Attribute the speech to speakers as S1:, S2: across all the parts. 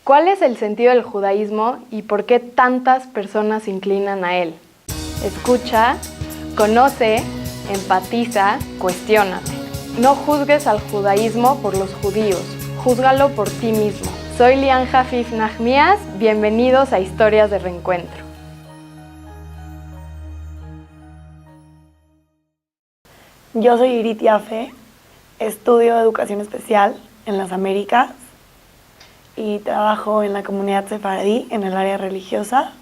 S1: ¿Cuál es el sentido del judaísmo y por qué tantas personas se inclinan a él? Escucha, conoce, empatiza, cuestiónate. No juzgues al judaísmo por los judíos, júzgalo por ti mismo. Soy Lian Jafif Nahmias, bienvenidos a Historias de Reencuentro.
S2: Yo soy Irit Yafe, estudio educación especial en las Américas y trabajo en la comunidad sefaradí en el área religiosa.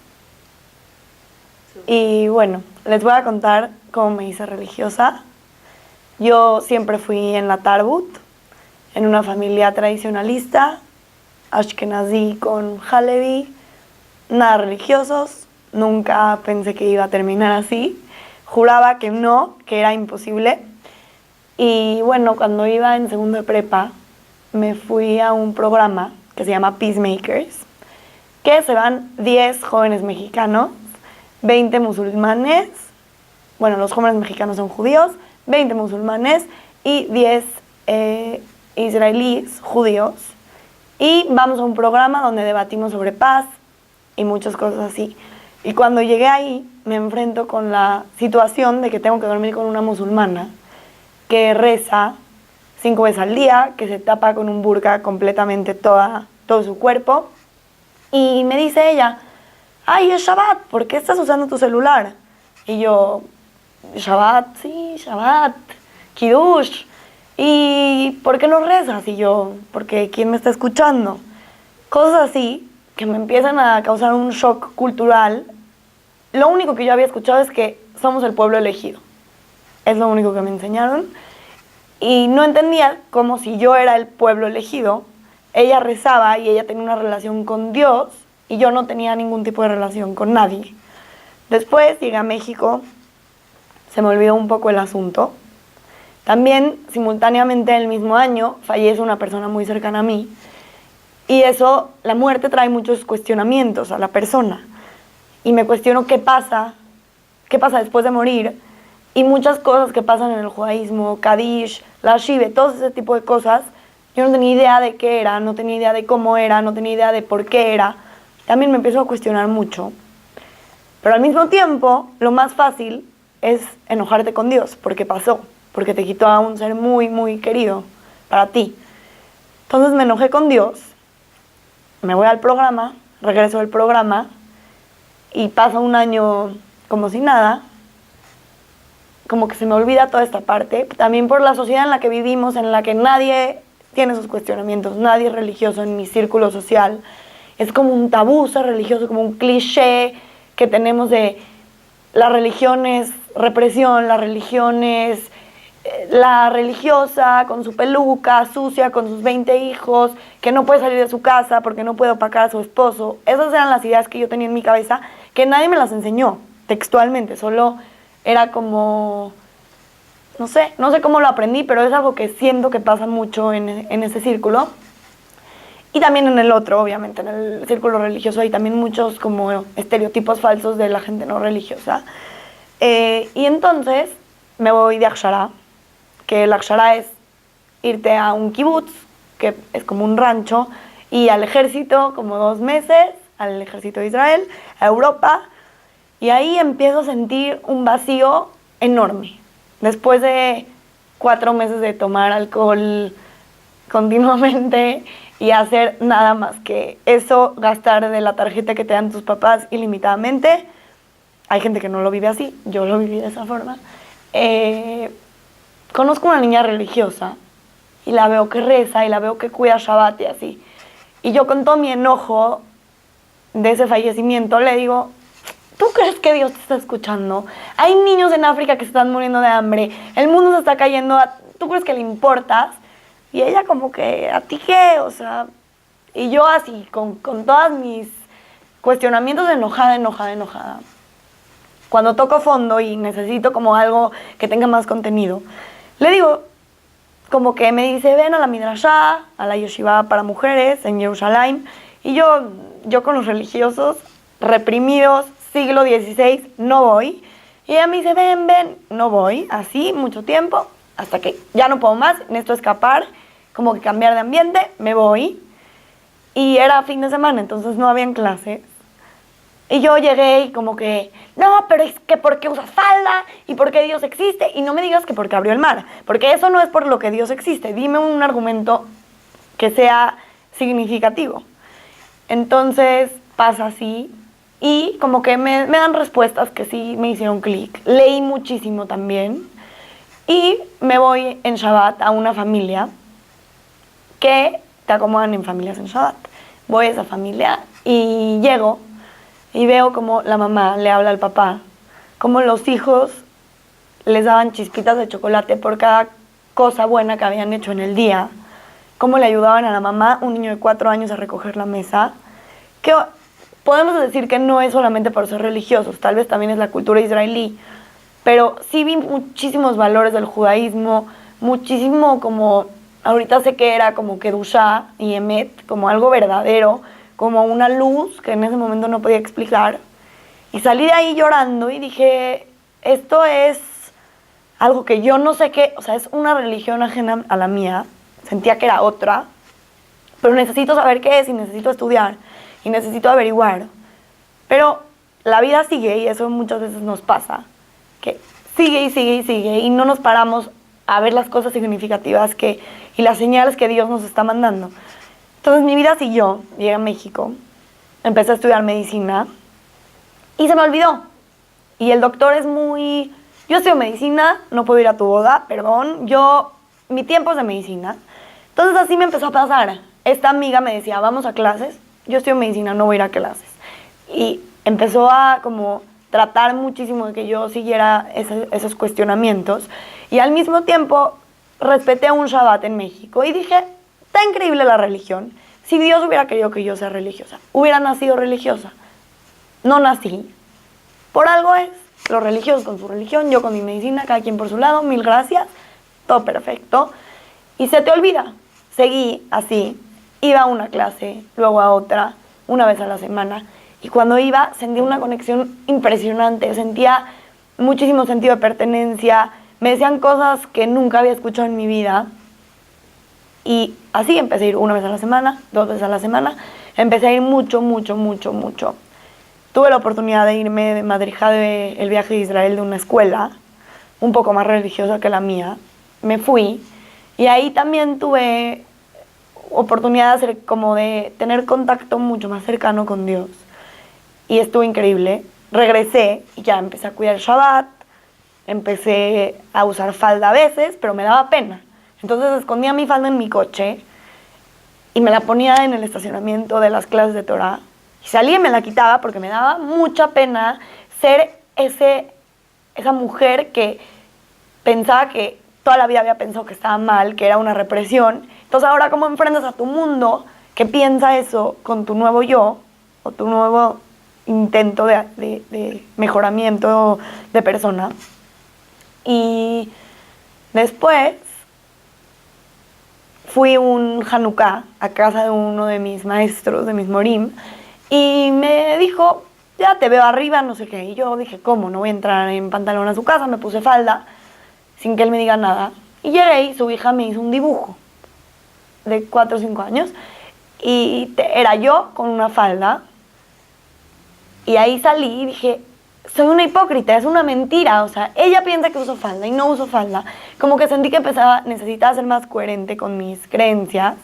S2: Y bueno, les voy a contar cómo me hice religiosa. Yo siempre fui en la Tarbut, en una familia tradicionalista, Ashkenazí con Halevi, nada religiosos. Nunca pensé que iba a terminar así. Juraba que no, que era imposible. Y bueno, cuando iba en segundo de prepa, me fui a un programa que se llama Peacemakers, que se van 10 jóvenes mexicanos, 20 musulmanes, bueno, los jóvenes mexicanos son judíos, 20 musulmanes y 10 israelíes judíos. Y vamos a un programa donde debatimos sobre paz y muchas cosas así. Y cuando llegué ahí, me enfrento con la situación de que tengo que dormir con una musulmana que reza 5 veces al día, que se tapa con un burka completamente todo su cuerpo. Y me dice ella, ay, es Shabbat, ¿por qué estás usando tu celular? Y yo, Shabbat, sí, Shabbat, Kiddush. ¿Y por qué no rezas? Y yo, porque ¿quién me está escuchando? Cosas así que me empiezan a causar un shock cultural. Lo único que yo había escuchado es que somos el pueblo elegido. Es lo único que me enseñaron. Y no entendía cómo si yo era el pueblo elegido, ella rezaba y ella tenía una relación con Dios y yo no tenía ningún tipo de relación con nadie. Después llegué a México, se me olvidó un poco el asunto. También, simultáneamente, el mismo año, fallece una persona muy cercana a mí. Y eso, la muerte trae muchos cuestionamientos a la persona. Y me cuestiono qué pasa después de morir. Y muchas cosas que pasan en el judaísmo, Kadish, la Shive, todo ese tipo de cosas, yo no tenía idea de qué era, no tenía idea de cómo era, no tenía idea de por qué era. También me empiezo a cuestionar mucho. Pero al mismo tiempo, lo más fácil es enojarte con Dios, porque pasó, porque te quitó a un ser muy, muy querido para ti. Entonces me enojé con Dios, me voy al programa, regreso del programa y pasa un año como si nada, como que se me olvida toda esta parte, también por la sociedad en la que vivimos, en la que nadie tiene esos cuestionamientos, nadie es religioso en mi círculo social. Es como un tabú ser religioso, como un cliché que tenemos de la religión es represión, la religión es la religiosa con su peluca, sucia, con sus 20 hijos, que no puede salir de su casa porque no puede opacar a su esposo. Esas eran las ideas que yo tenía en mi cabeza, que nadie me las enseñó textualmente, solo era como, no sé cómo lo aprendí, pero es algo que siento que pasa mucho en ese círculo. Y también en el otro, obviamente, en el círculo religioso hay también muchos como estereotipos falsos de la gente no religiosa. Y entonces me voy de Akshara, que el Akshara es irte a un kibutz, que es como un rancho, y al ejército como 2 meses, al ejército de Israel, a Europa. Y ahí empiezo a sentir un vacío enorme. Después de 4 meses de tomar alcohol continuamente y hacer nada más que eso, gastar de la tarjeta que te dan tus papás ilimitadamente. Hay gente que no lo vive así, yo lo viví de esa forma. Conozco una niña religiosa y la veo que reza y la veo que cuida Shabbat y así. Y yo con todo mi enojo de ese fallecimiento le digo, ¿tú crees que Dios te está escuchando? Hay niños en África que se están muriendo de hambre, el mundo se está cayendo, ¿tú crees que le importas? Y ella como que, ¿a ti qué? O sea, y yo así, con todas mis cuestionamientos, enojada. Cuando toco fondo y necesito como algo que tenga más contenido, le digo, como que me dice, ven a la Midrashá, a la Yeshiva para mujeres en Jerusalén. Y yo con los religiosos reprimidos, siglo XVI, no voy. Y ella me dice, ven, no voy, así, mucho tiempo, hasta que ya no puedo más, necesito escapar, como que cambiar de ambiente, me voy. y era fin de semana, entonces no habían clases. Y yo llegué y como que, no, pero es que ¿por qué usas falda? ¿Y por qué Dios existe? Y no me digas que porque abrió el mar, porque eso no es por lo que Dios existe. Dime un argumento que sea significativo. Entonces pasa así y como que me dan respuestas que sí me hicieron clic. Leí muchísimo también y me voy en Shabbat a una familia que te acomodan en familias en Shabbat. Voy a esa familia y llego y veo como la mamá le habla al papá, como los hijos les daban chispitas de chocolate por cada cosa buena que habían hecho en el día, cómo le ayudaban a la mamá, un niño de 4 años, a recoger la mesa, que podemos decir que no es solamente por ser religiosos, tal vez también es la cultura israelí, pero sí vi muchísimos valores del judaísmo, muchísimo como, ahorita sé que era como Kedushá y Emet, como algo verdadero, como una luz que en ese momento no podía explicar. Y salí de ahí llorando y dije, esto es algo que yo no sé qué, o sea, es una religión ajena a la mía, sentía que era otra, pero necesito saber qué es y necesito estudiar y necesito averiguar. Pero la vida sigue y eso muchas veces nos pasa, que sigue y sigue y sigue y no nos paramos a ver las cosas significativas y las señales que Dios nos está mandando. Entonces mi vida siguió, llegué a México, empecé a estudiar medicina y se me olvidó. Y el doctor es muy... Yo estudio medicina, no puedo ir a tu boda, perdón, mi tiempo es de medicina. Entonces así me empezó a pasar. Esta amiga me decía, vamos a clases, yo estudio medicina, no voy a ir a clases. Y empezó a como tratar muchísimo de que yo siguiera esos cuestionamientos. Y al mismo tiempo respeté un Shabbat en México y dije, está increíble la religión. Si Dios hubiera querido que yo sea religiosa, hubiera nacido religiosa. No nací. Por algo es. Los religiosos con su religión, yo con mi medicina, cada quien por su lado, mil gracias, todo perfecto. Y se te olvida. Seguí así. Iba a una clase, luego a otra, una vez a la semana. Y cuando iba, sentía una conexión impresionante. Sentía muchísimo sentido de pertenencia. Me decían cosas que nunca había escuchado en mi vida. Y así empecé a ir una vez a la semana, 2 veces a la semana. Empecé a ir mucho, mucho, mucho, mucho. Tuve la oportunidad de irme de madrija del viaje de Israel de una escuela, un poco más religiosa que la mía. Me fui y ahí también tuve oportunidad de tener contacto mucho más cercano con Dios. Y estuvo increíble. Regresé y ya empecé a cuidar el Shabbat, empecé a usar falda a veces, pero me daba pena. Entonces escondía mi falda en mi coche y me la ponía en el estacionamiento de las clases de Torah. Y salía y me la quitaba porque me daba mucha pena ser esa mujer que pensaba que toda la vida había pensado que estaba mal, que era una represión. Entonces ahora, ¿cómo enfrentas a tu mundo que piensa eso con tu nuevo yo o tu nuevo intento de mejoramiento de persona? Y después fui un Hanukkah a casa de uno de mis maestros, de mis morim, y me dijo, ya te veo arriba, no sé qué. Y yo dije, ¿cómo? No voy a entrar en pantalón a su casa. Me puse falda sin que él me diga nada. Y llegué y su hija me hizo un dibujo de 4 o 5 años. Y era yo con una falda. Y ahí salí y dije, soy una hipócrita, es una mentira. O sea, ella piensa que uso falda y no uso falda. Como que sentí que necesitaba ser más coherente con mis creencias.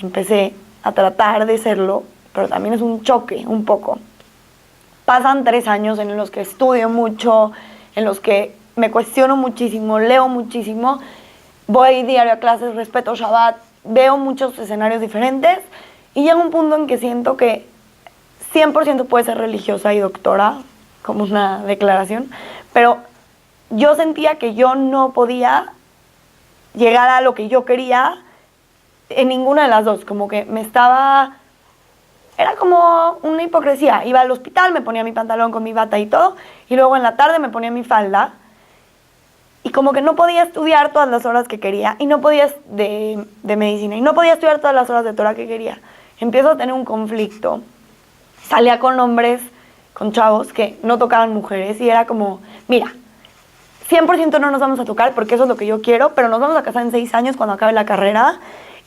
S2: Empecé a tratar de serlo, pero también es un choque, un poco. Pasan 3 años en los que estudio mucho, en los que me cuestiono muchísimo, leo muchísimo, voy diario a clases, respeto Shabbat, veo muchos escenarios diferentes y llega un punto en que siento que 100% puede ser religiosa y doctora, como una declaración, pero yo sentía que yo no podía llegar a lo que yo quería en ninguna de las dos, como que era como una hipocresía. Iba al hospital, me ponía mi pantalón con mi bata y todo, y luego en la tarde me ponía mi falda, y como que no podía estudiar todas las horas que quería, y no podía de medicina, y no podía estudiar todas las horas de Torah que quería. Empiezo a tener un conflicto. Salía con hombres, con chavos que no tocaban mujeres, y era como, mira, 100% no nos vamos a tocar porque eso es lo que yo quiero, pero nos vamos a casar en 6 años cuando acabe la carrera,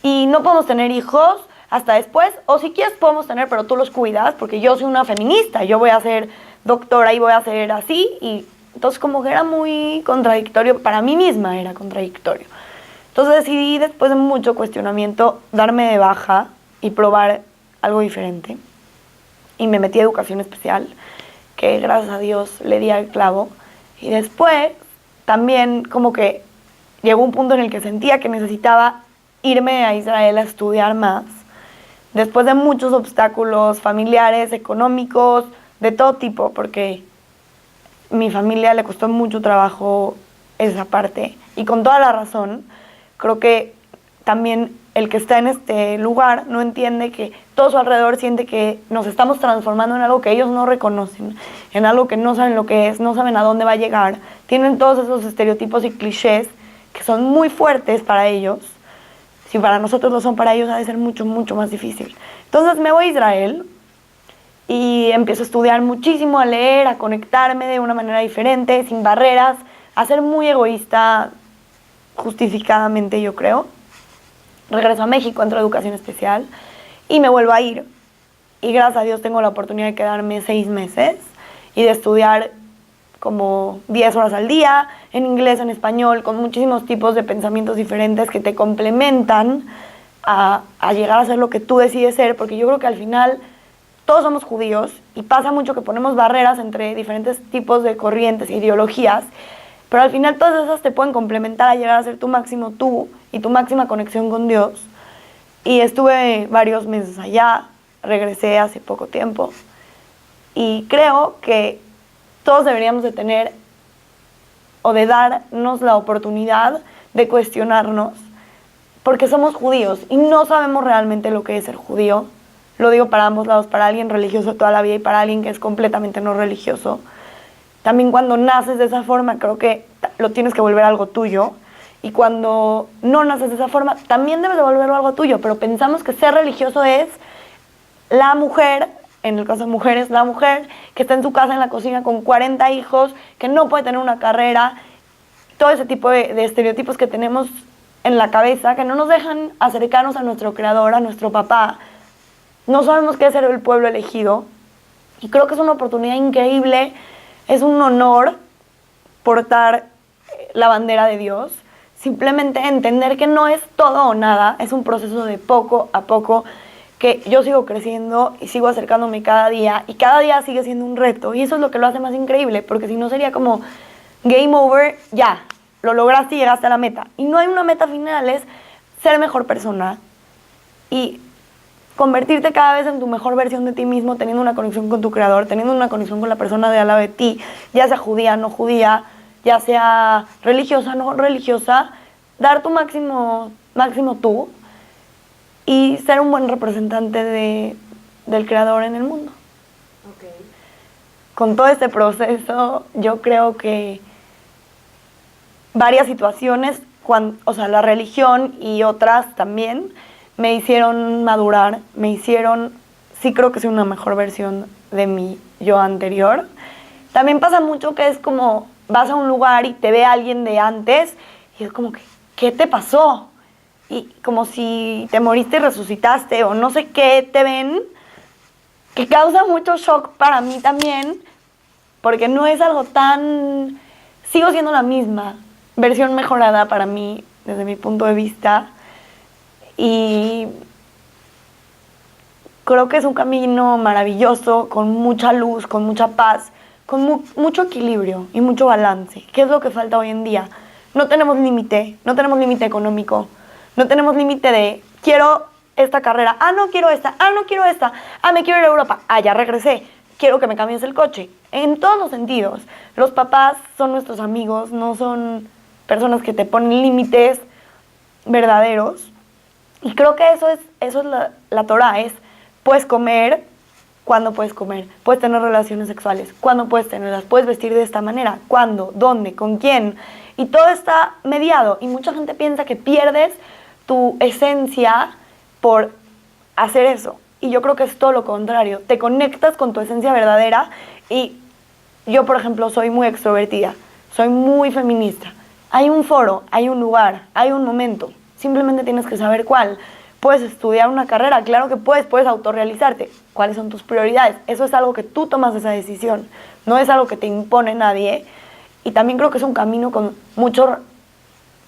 S2: y no podemos tener hijos hasta después, o si quieres podemos tener, pero tú los cuidas, porque yo soy una feminista, yo voy a ser doctora y voy a ser así, y entonces como que era muy contradictorio, para mí misma era contradictorio. Entonces decidí, después de mucho cuestionamiento, darme de baja y probar algo diferente. Y me metí a educación especial, que gracias a Dios le di al clavo. Y después también como que llegó un punto en el que sentía que necesitaba irme a Israel a estudiar más. Después de muchos obstáculos familiares, económicos, de todo tipo, porque mi familia le costó mucho trabajo esa parte. Y con toda la razón, creo que también el que está en este lugar no entiende que todo su alrededor siente que nos estamos transformando en algo que ellos no reconocen, en algo que no saben lo que es, no saben a dónde va a llegar. Tienen todos esos estereotipos y clichés que son muy fuertes para ellos. Si para nosotros lo son, para ellos ha de ser mucho, mucho más difícil. Entonces me voy a Israel y empiezo a estudiar muchísimo, a leer, a conectarme de una manera diferente, sin barreras, a ser muy egoísta, justificadamente yo creo. Regreso a México, entro a educación especial y me vuelvo a ir. Y gracias a Dios tengo la oportunidad de quedarme 6 meses y de estudiar como 10 horas al día, en inglés, en español, con muchísimos tipos de pensamientos diferentes que te complementan a llegar a ser lo que tú decides ser, porque yo creo que al final todos somos judíos y pasa mucho que ponemos barreras entre diferentes tipos de corrientes e ideologías, pero al final todas esas te pueden complementar a llegar a ser tu máximo tú y tu máxima conexión con Dios. Y estuve varios meses allá, regresé hace poco tiempo y creo que todos deberíamos de tener o de darnos la oportunidad de cuestionarnos, porque somos judíos y no sabemos realmente lo que es ser judío. Lo digo para ambos lados, para alguien religioso toda la vida y para alguien que es completamente no religioso. También cuando naces de esa forma, creo que lo tienes que volver algo tuyo. Y cuando no naces de esa forma, también debes de volverlo algo tuyo. Pero pensamos que ser religioso es la mujer, en el caso de mujeres, la mujer que está en su casa en la cocina con 40 hijos, que no puede tener una carrera. Todo ese tipo de estereotipos que tenemos en la cabeza, que no nos dejan acercarnos a nuestro creador, a nuestro papá. No sabemos qué es ser el pueblo elegido. Y creo que es una oportunidad increíble. Es un honor portar la bandera de Dios. Simplemente entender que no es todo o nada, es un proceso de poco a poco, que yo sigo creciendo y sigo acercándome cada día, y cada día sigue siendo un reto, y eso es lo que lo hace más increíble, porque si no sería como game over, ya, lo lograste y llegaste a la meta. Y no hay una meta final, es ser mejor persona y convertirte cada vez en tu mejor versión de ti mismo, teniendo una conexión con tu creador, teniendo una conexión con la persona de al lado de ti, ya sea judía, no judía, ya sea religiosa, no religiosa, dar tu máximo tú y ser un buen representante del creador en el mundo.
S1: Okay.
S2: Con todo este proceso, yo creo que varias situaciones, la religión y otras también, me hicieron madurar, sí creo que soy una mejor versión de mi yo anterior. También pasa mucho que es como, vas a un lugar y te ve alguien de antes y es como que, ¿qué te pasó? Y como si te moriste y resucitaste o no sé qué te ven, que causa mucho shock para mí también, porque no es algo tan... Sigo siendo la misma, versión mejorada para mí, desde mi punto de vista, y creo que es un camino maravilloso, con mucha luz, con mucha paz, con mucho equilibrio y mucho balance, que es lo que falta hoy en día. No tenemos límite económico, no tenemos límite de quiero esta carrera, no quiero esta, no quiero esta, me quiero ir a Europa, ya regresé, quiero que me cambies el coche. En todos los sentidos, los papás son nuestros amigos, no son personas que te ponen límites verdaderos. Y creo que eso es la Torah, es puedes comer, cuándo puedes comer, puedes tener relaciones sexuales, cuándo puedes tenerlas, puedes vestir de esta manera, cuándo, dónde, con quién, y todo está mediado, y mucha gente piensa que pierdes tu esencia por hacer eso, y yo creo que es todo lo contrario, te conectas con tu esencia verdadera, y yo, por ejemplo, soy muy extrovertida, soy muy feminista, hay un foro, hay un lugar, hay un momento, simplemente tienes que saber cuál. puedes estudiar una carrera, claro que puedes autorrealizarte. ¿Cuáles son tus prioridades? Eso es algo que tú tomas esa decisión, no es algo que te impone nadie. Y también creo que es un camino con mucho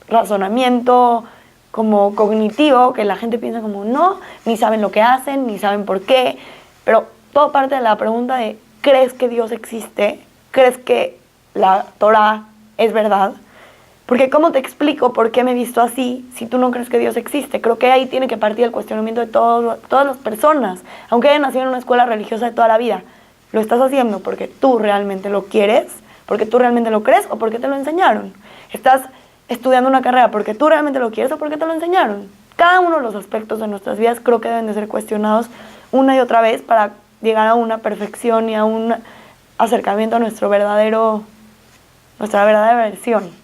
S2: razonamiento como cognitivo, que la gente piensa como no, ni saben lo que hacen, ni saben por qué, pero todo parte de la pregunta de ¿crees que Dios existe? ¿Crees que la Torah es verdad? Porque ¿cómo te explico por qué me he visto así si tú no crees que Dios existe? Creo que ahí tiene que partir el cuestionamiento de todas las personas, aunque hayan nacido en una escuela religiosa de toda la vida. ¿Lo estás haciendo porque tú realmente lo quieres? ¿Porque tú realmente lo crees? ¿O porque te lo enseñaron? ¿Estás estudiando una carrera porque tú realmente lo quieres o porque te lo enseñaron? Cada uno de los aspectos de nuestras vidas creo que deben de ser cuestionados una y otra vez para llegar a una perfección y a un acercamiento a nuestra verdadera versión.